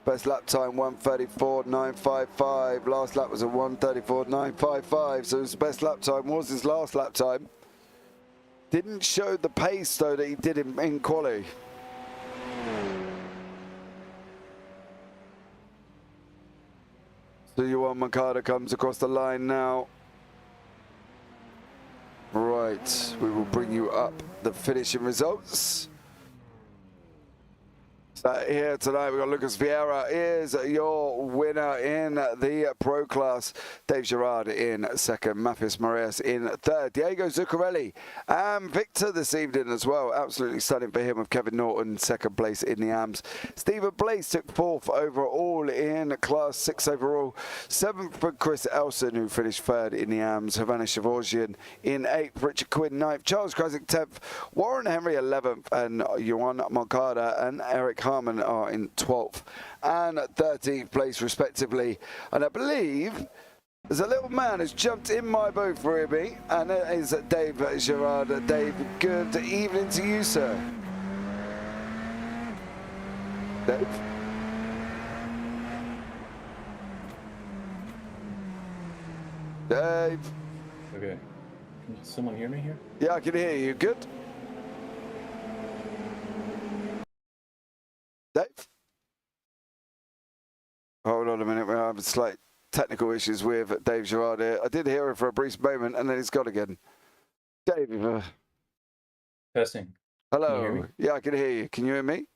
Best lap time 1:34.955. Last lap was a 1:34.955. So his best lap time was his last lap time. Didn't show the pace though that he did in quali. So Moncada comes across the line now. Right, we will bring you up the finishing results. So here tonight we've got Lucas Vieira is your winner in the Pro class. Dave Girard in second, Mathis Moraes in third, Diego Zuccarelli and Victor this evening as well. Absolutely stunning for him with Kevin Norton second place in the AMS. Stephen Blaze took fourth overall in class 6 overall. Seventh for Chris Elson, who finished third in the AMS. Havana Chevauchian in eighth, Richard Quinn ninth, Charles Krasick 10th, Warren Henry 11th, and Johan Moncada and Eric Harmon are in 12th and 13th place respectively. And I believe there's a little man who's jumped in my boat for me, and that is Dave Girard. Dave, good evening to you, sir. Dave? Dave? Okay. Can someone hear me here? Yeah, I can hear you. Good? Dave? Hold on a minute, we're having slight technical issues with Dave Girard here. I did hear him for a brief moment and then he's gone again. Dave. Testing. Hello. Can you hear me? Yeah, I can hear you. Can you hear me?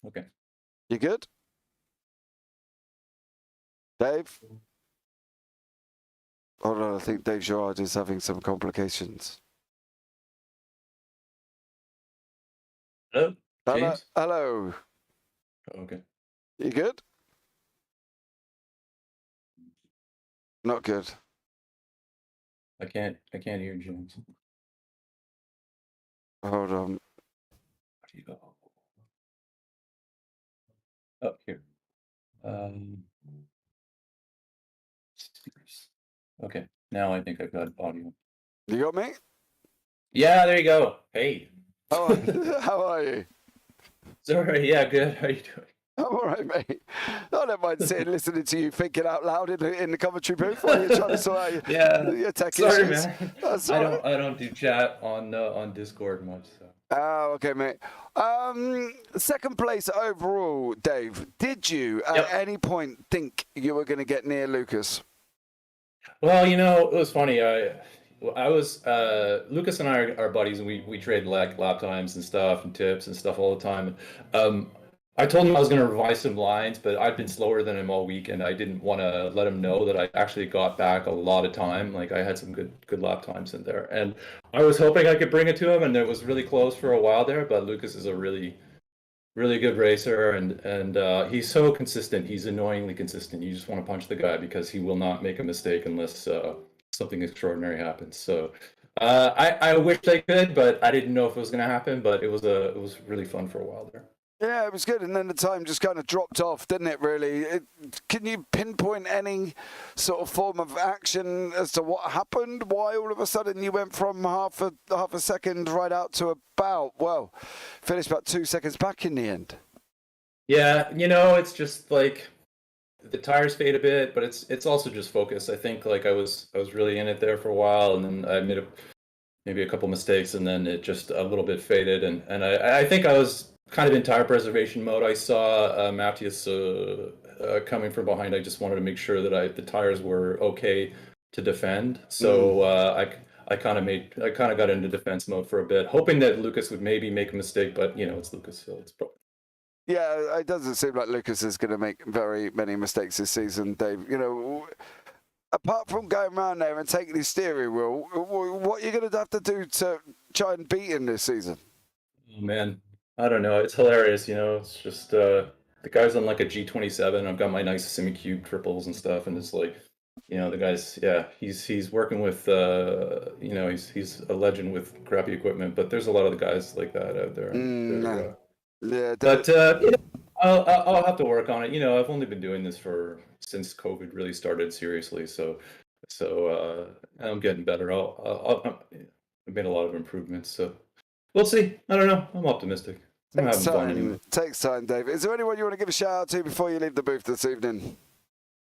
Okay. You good? Dave? Hold on, I think Dave Girard is having some complications. Hello? Hello? James? Hello. Okay. You good? Not good. I can't hear James. Hold on. Where do you go? Oh, here. Speakers. Okay. Now I think I've got audio. You got me? Yeah, there you go. Hey. Oh, how are you? Sorry, yeah, good. How you doing? I'm all right, mate. I don't mind sitting listening to you thinking out loud in the commentary booth while you're trying to sort out your tech Sorry, issues. man. That's I all right. don't do chat on Discord much. So. Oh, okay, mate. Second place overall, Dave. Did you at any point think you were going to get near Lucas? Well, it was funny. I was Lucas and I are buddies, and we trade like lap times and stuff and tips and stuff all the time. I told him I was going to revise some lines, but I'd been slower than him all week, and I didn't want to let him know that I actually got back a lot of time. Like I had some good lap times in there, and I was hoping I could bring it to him, and it was really close for a while there. But Lucas is a really good racer, and he's so consistent. He's annoyingly consistent. You just want to punch the guy because he will not make a mistake unless something extraordinary happens. So I wish I could, but I didn't know if it was going to happen. But it was really fun for a while there. Yeah, it was good, and then the time just kind of dropped off, didn't it, really? Can you pinpoint any sort of form of action as to what happened? Why all of a sudden you went from half a second right out to finished about 2 seconds back in the end? Yeah, it's just like the tires fade a bit, but it's also just focus. I think like I was really in it there for a while, and then I made maybe a couple mistakes, and then it just a little bit faded, and I think I was kind of in tire preservation mode. I saw Matthias coming from behind. I just wanted to make sure that the tires were okay to defend. So I kind of got into defense mode for a bit, hoping that Lucas would maybe make a mistake. But it's Lucas, so it's probably. Yeah, it doesn't seem like Lucas is going to make very many mistakes this season, Dave. Apart from going around there and taking his steering wheel, what are you going to have to do to try and beat him this season? Oh man, I don't know. It's hilarious, It's just the guy's on like a G27. I've got my nice semi-cube triples and stuff, and it's like, the guy's he's working with he's a legend with crappy equipment. But there's a lot of the guys like that out there. Yeah, but I'll have to work on it. I've only been doing this since COVID really started seriously, so I'm getting better. I've made a lot of improvements, so we'll see. I don't know. I'm optimistic. I'm having fun anyway. Takes time, Dave. Is there anyone you want to give a shout out to before you leave the booth this evening?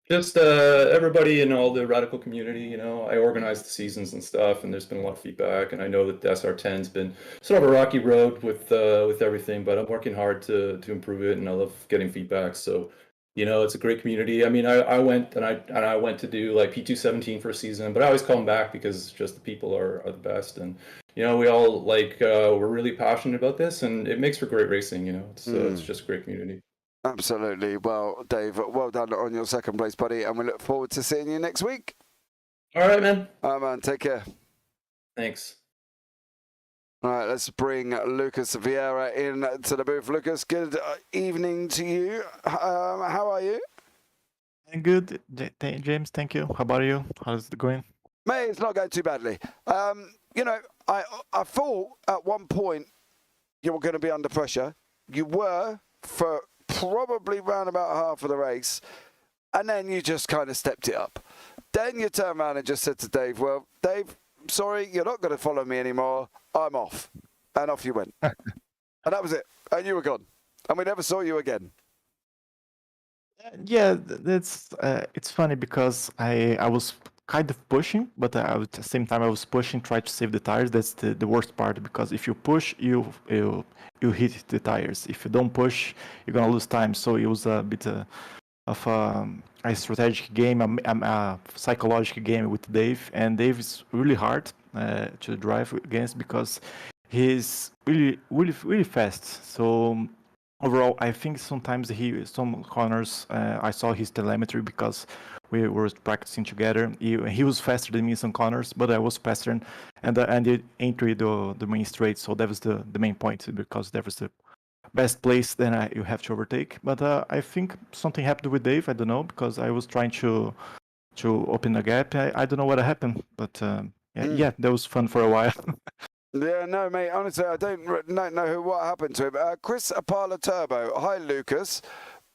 Just everybody in all the Radical community. I organize the seasons and stuff, and there's been a lot of feedback. And I know that the SR10's been sort of a rocky road with everything, but I'm working hard to improve it, and I love getting feedback. So, it's a great community. I mean, I went to do like P217 for a season, but I always come back because just the people are the best, and we all we're really passionate about this, and it makes for great racing. It's just a great community. Absolutely. Well, Dave, well done on your second place, buddy, and we look forward to seeing you next week. All right, man. All right, man. Take care. Thanks. All right, let's bring Lucas Vieira in to the booth. Lucas, good evening to you. How are you? Good, James. Thank you. How about you? How's it going? Mate, it's not going too badly. I thought at one point you were going to be under pressure. You were for probably round about half of the race, and then you just kind of stepped it up. Then you turned around and just said to Dave, well, Dave, sorry, you're not going to follow me anymore. I'm off. And off you went. And that was it. And you were gone. And we never saw you again. Yeah, it's funny because I was kind of pushing, but at the same time I was pushing, try to save the tires. That's the worst part, because if you push, you hit the tires. If you don't push, you're gonna lose time. So it was a bit of a strategic game, a psychological game with Dave. And Dave is really hard to drive against because he's really fast. So overall, I think sometimes some corners I saw his telemetry because we were practicing together. He was faster than me in some corners, but I was faster, and it entered the main straight. So that was the main point, because that was the best place. Then you have to overtake. But I think something happened with Dave. I don't know, because I was trying to open the gap. I don't know what happened, but yeah, that was fun for a while. Yeah, no, mate, honestly, I don't know what happened to him. Chris Apala Turbo. Hi, Lucas.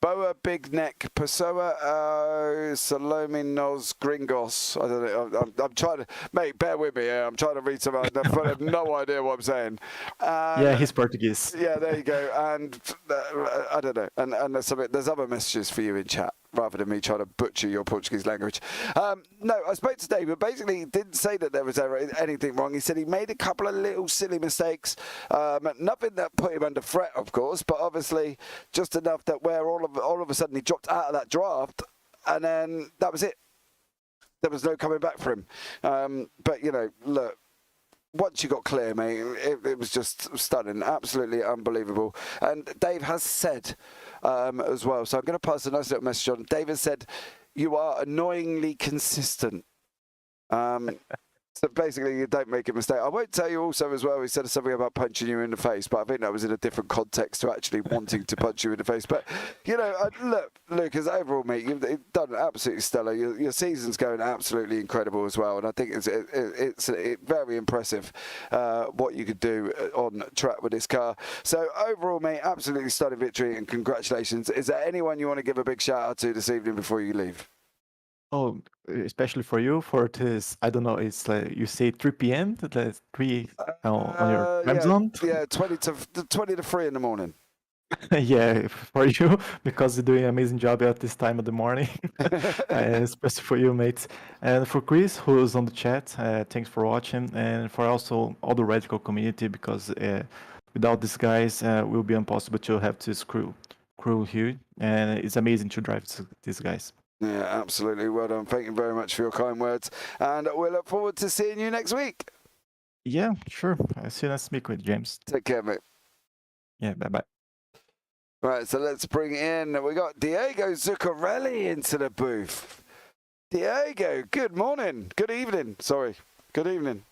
Boa Big Neck, Pessoa, Salome Nos Gringos. I don't know. I'm trying to, mate, bear with me. I'm trying to read some. I have no idea what I'm saying. Yeah, he's Portuguese. Yeah, there you go. And I don't know. And there's other messages for you in chat. rather than me trying to butcher your Portuguese language. No, I spoke to Dave, but basically he didn't say that there was ever anything wrong. He said he made a couple of little silly mistakes, nothing that put him under threat, of course, but obviously just enough that where all of a sudden he dropped out of that draft, and then that was it. There was no coming back for him. But, you know, look, once you got clear, mate, it was just stunning, absolutely unbelievable. And Dave has said as well, so I'm going to pass a nice little message on. Dave has said, you are annoyingly consistent. So basically, you don't make a mistake. I won't tell you also as well, he said something about punching you in the face, but I think that was in a different context to actually wanting to punch you in the face. But, you know, look, Lucas, overall, mate, you've done absolutely stellar. Your season's going absolutely incredible as well. And I think it's very impressive what you could do on track with this car. So overall, mate, absolutely stunning victory and congratulations. Is there anyone you want to give a big shout out to this evening before you leave? Oh, especially for you, for this, I don't know, it's like you say 3 p.m., that's 3 on your time zone? Yeah, 20 to 3 in the morning. Yeah, for you, because you're doing an amazing job at this time of the morning, especially for you, mates. And for Chris, who's on the chat, thanks for watching, and for also all the Radical community, because without these guys, it will be impossible to have this crew here, and it's amazing to drive these guys. Yeah, absolutely. Well done. Thank you very much for your kind words. And we'll look forward to seeing you next week. Yeah, sure. I'll see you next week with James. Take care, mate. Yeah, bye-bye. Right, so let's bring in, we got Diego Zuccarelli into the booth. Diego, good morning. Good evening. Sorry. Good evening.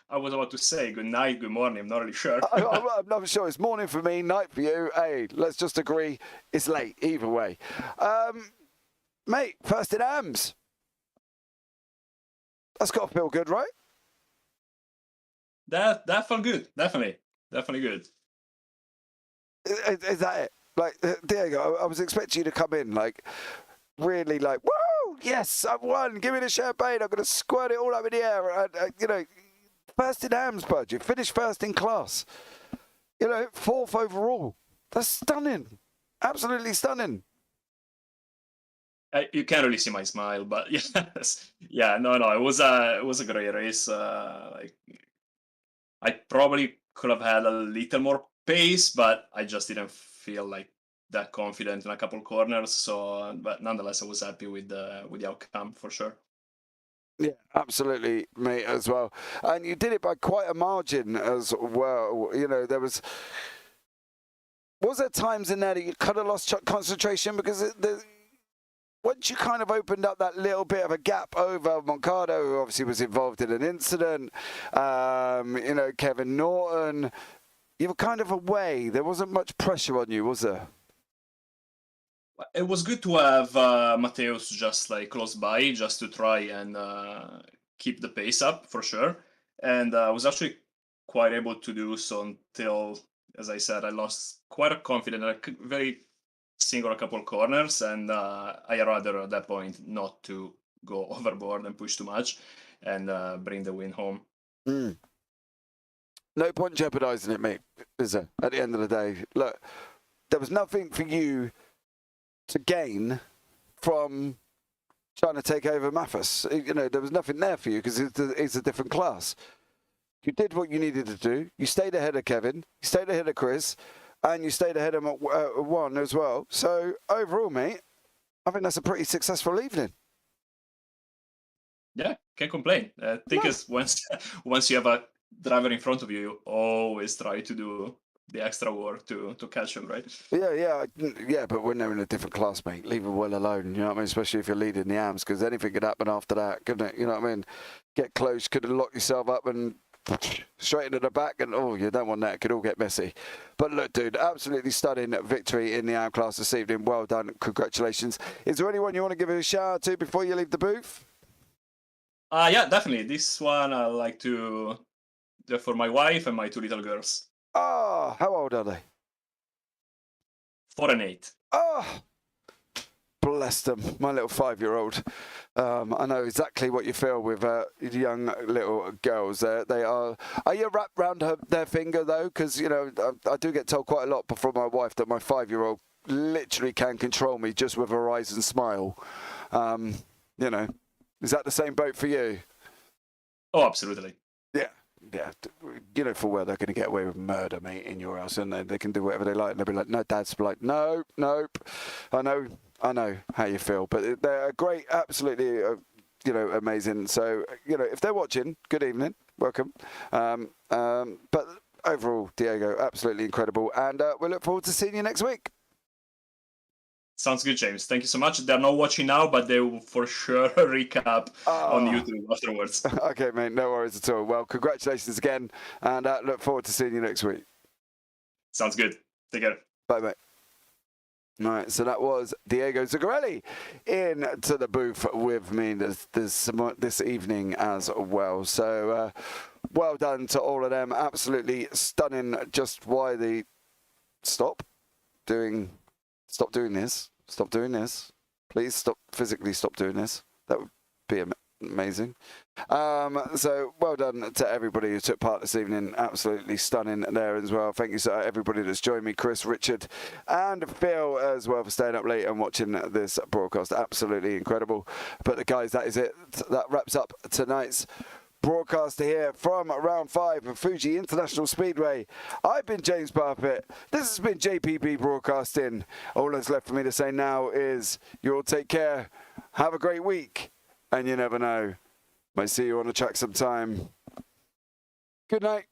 I was about to say good night, good morning. I'm not really sure. I'm not sure. It's morning for me, night for you. Hey, let's just agree it's late either way. Mate, first in AMS. That's got to feel good, right? That felt good. Definitely good. Is that it? Like, Diego, I was expecting you to come in, like, really like, woo, yes, I've won. Give me the champagne. I'm going to squirt it all up in the air. And, you know, first in AMS, bud. You finished first in class. You know, 4th overall. That's stunning. Absolutely stunning. You can't really see my smile, but yes, yeah, no, it was a great race. Like, I probably could have had a little more pace, but I just didn't feel like that confident in a couple corners. So, but nonetheless, I was happy with the outcome for sure. Yeah, absolutely, mate, as well. And you did it by quite a margin as well. You know, was there times in there that you kind of lost concentration because once you kind of opened up that little bit of a gap over Moncada, who obviously was involved in an incident, you know, Kevin Norton, you were kind of away. There wasn't much pressure on you, was there? It was good to have Mateus just like close by, just to try and keep the pace up for sure. And I was actually quite able to do so until, as I said, I lost quite a confidence, like very single a couple corners, and I rather at that point not to go overboard and push too much and bring the win home. No point jeopardizing it, mate, is there? At the end of the day, look, there was nothing for you to gain from trying to take over Maffis. You know, there was nothing there for you because it's a different class. You did what you needed to do. You stayed ahead of Kevin. You stayed ahead of Chris. And you stayed ahead of him at 1 as well. So overall, mate, I think that's a pretty successful evening. Yeah, can't complain. I think it's once you have a driver in front of you, you always try to do the extra work to catch him, right? Yeah, but when they're in a different class, mate, leave them well alone. You know what I mean? Especially if you're leading the AMS, because anything could happen after that, couldn't it? You know what I mean? Get close, could have locked yourself up and straight into the back, and you don't want that. It could all get messy. But look, dude, absolutely stunning victory in the AM class this evening. Well done. Congratulations. Is there anyone you want to give a shout out to before you leave the booth? Yeah, definitely. This one I like to do for my wife and my 2 little girls. Oh, how old are they? 4 and 8. Oh, bless them. My little 5-year-old. I know exactly what you feel with young little girls. They are you wrapped around their finger though? Because you know I do get told quite a lot from my wife that my 5-year-old literally can control me just with a Horizon smile. You know, is that the same boat for you? Oh, absolutely. Yeah. Yeah, you know full well they're going to get away with murder, mate, in your house, and they can do whatever they like. And they'll be like, no, Dad's be like, no, nope. I know how you feel, but they're great, absolutely, you know, amazing. So, you know, if they're watching, good evening, welcome. But overall, Diego, absolutely incredible, and we look forward to seeing you next week. Sounds good, James. Thank you so much. They're not watching now, but they will for sure recap on YouTube afterwards. Okay, mate, no worries at all. Well, congratulations again, and look forward to seeing you next week. Sounds good. Take care. Bye, mate. All right, so that was Diego Zuccarelli into the booth with me this evening as well. So, well done to all of them. Absolutely stunning. Just why they stop doing this. Stop doing this. Please physically stop doing this. That would be amazing. So well done to everybody who took part this evening. Absolutely stunning there as well. Thank you to everybody that's joined me, Chris, Richard, and Phil as well, for staying up late and watching this broadcast. Absolutely incredible. But guys, that is it. That wraps up tonight's broadcast here from round 5 of Fuji International Speedway. I've been James Parfitt. This has been JPB Broadcasting. All that's left for me to say now is you all take care, have a great week, and you never know, might see you on the track sometime. Good night.